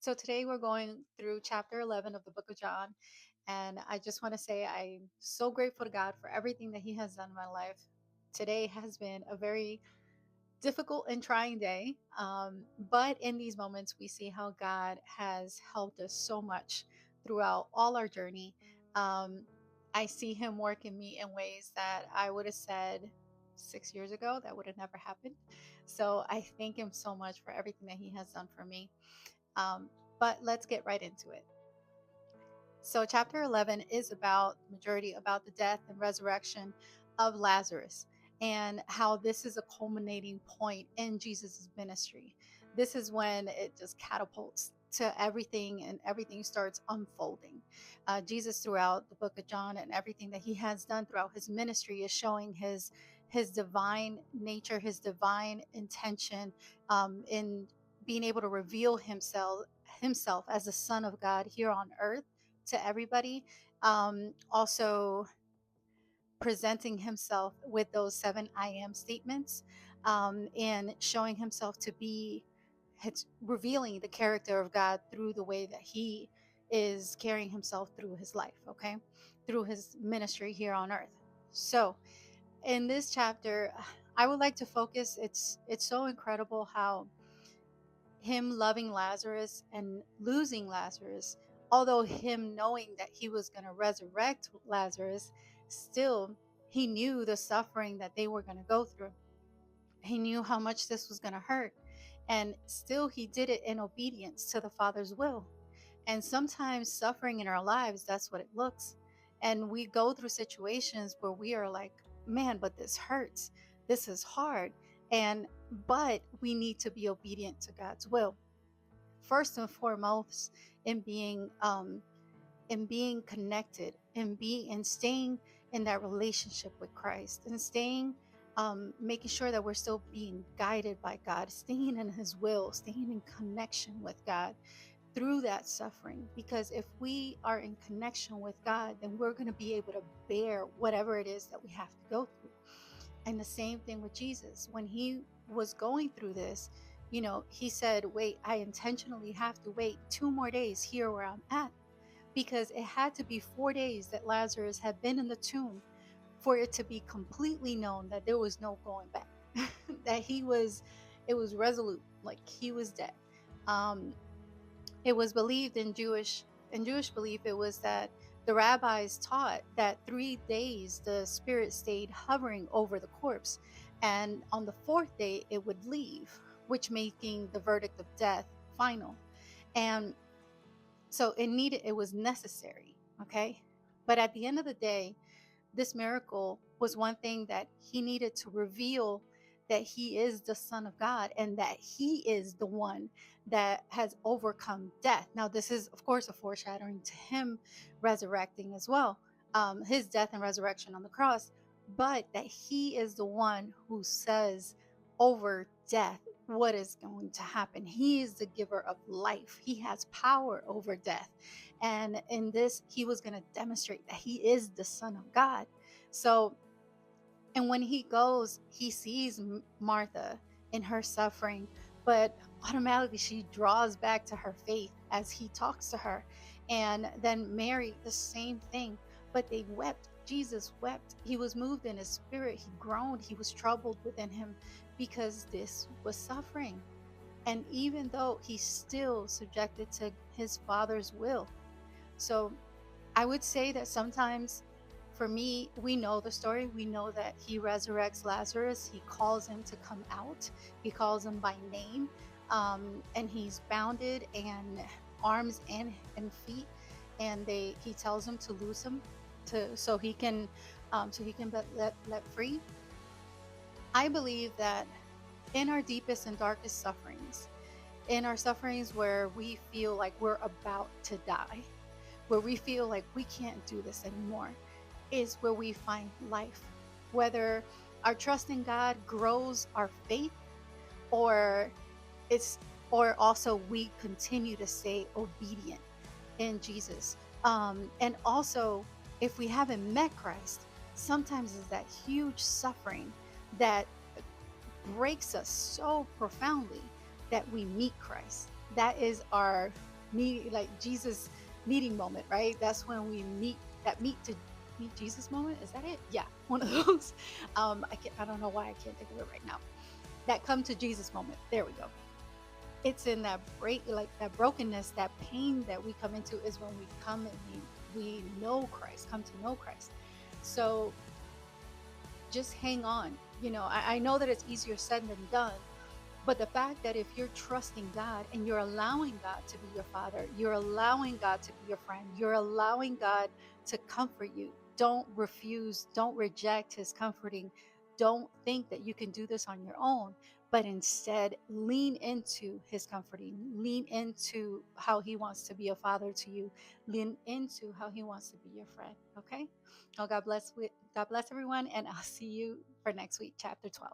So today we're going through chapter 11 of the book of John. And I just want to say I'm so grateful to God for everything that He has done in my life. Today has been a very difficult and trying day. But in these moments, we see how God has helped us so much throughout all our journey. Um, I see Him work in me in ways that I would have said 6 years ago that would have never happened. So I thank Him so much for everything that He has done for me. Um, but let's get right into it. So, chapter 11 is about majority about the death and resurrection of Lazarus and how this is a culminating point in Jesus' ministry. This is when it just catapults to everything and everything starts unfolding. Jesus, throughout the book of John and everything that he has done throughout his ministry, is showing his divine nature, his divine intention in being able to reveal himself as the Son of God here on earth to everybody. Also presenting himself with those 7 I am statements, and showing himself to be, it's revealing the character of God through the way that he is carrying himself through his life, okay, through his ministry here on earth. So in this chapter, I would like to focus, it's so incredible how him loving Lazarus and losing Lazarus, although him knowing that he was going to resurrect Lazarus, still he knew the suffering that they were going to go through. He knew how much this was going to hurt. And still he did it in obedience to the Father's will. And sometimes suffering in our lives, that's what it looks. And we go through situations where we are like, man, but this hurts. This is hard. But we need to be obedient to God's will first and foremost in being connected and being and staying in that relationship with Christ and staying making sure that we're still being guided by God, staying in his will, staying in connection with God through that suffering. Because if we are in connection with God, then we're going to be able to bear whatever it is that we have to go through. And the same thing with Jesus. When he was going through this, he said, wait, I intentionally have to wait 2 more days here where I'm at, because it had to be 4 days that Lazarus had been in the tomb for it to be completely known that there was no going back, that it was resolute, like he was dead. Um, it was believed in Jewish belief, it was that the rabbis taught that 3 days the spirit stayed hovering over the corpse, and on the fourth day it would leave, which making the verdict of death final. And so it was necessary, okay? But at the end of the day, this miracle was one thing that he needed to reveal that he is the Son of God and that he is the one that has overcome death. Now, this is, of course, a foreshadowing to him resurrecting as well, his death and resurrection on the cross, but that he is the one who says over death what is going to happen. He is the giver of life, he has power over death. And in this, he was going to demonstrate that he is the Son of God. So, and when he goes, he sees Martha in her suffering, but automatically she draws back to her faith as he talks to her. And then Mary, the same thing, but they wept. Jesus wept. He was moved in his spirit. He groaned. He was troubled within him because this was suffering. And even though he's still subjected to his Father's will. So I would say that sometimes, for me, we know the story. We know that he resurrects Lazarus. He calls him to come out. He calls him by name, and he's bounded and arms and feet. And he tells him to loose him, so he can be let free. I believe that in our deepest and darkest sufferings, in our sufferings where we feel like we're about to die, where we feel like we can't do this anymore, is where we find life. Whether our trust in God grows our faith, or it's or also we continue to stay obedient in Jesus. And also, if we haven't met Christ, sometimes it's that huge suffering that breaks us so profoundly that we meet Christ. That is our meet, like Jesus meeting moment, right? That's when we meet, that meet to meet Jesus moment. Is that it? Yeah, one of those. I don't know why I can't think of it right now. That come to Jesus moment. There we go. It's in that break, like that brokenness, that pain that we come into is when we come and we know Christ, come to know Christ. So just hang on. I know that it's easier said than done, but the fact that if you're trusting God and you're allowing God to be your father, you're allowing God to be your friend, you're allowing God to comfort you. Don't refuse, don't reject his comforting. Don't think that you can do this on your own, but instead lean into his comforting, lean into how he wants to be a father to you, lean into how he wants to be your friend. Okay? Oh, God bless everyone, and I'll see you for next week, chapter 12.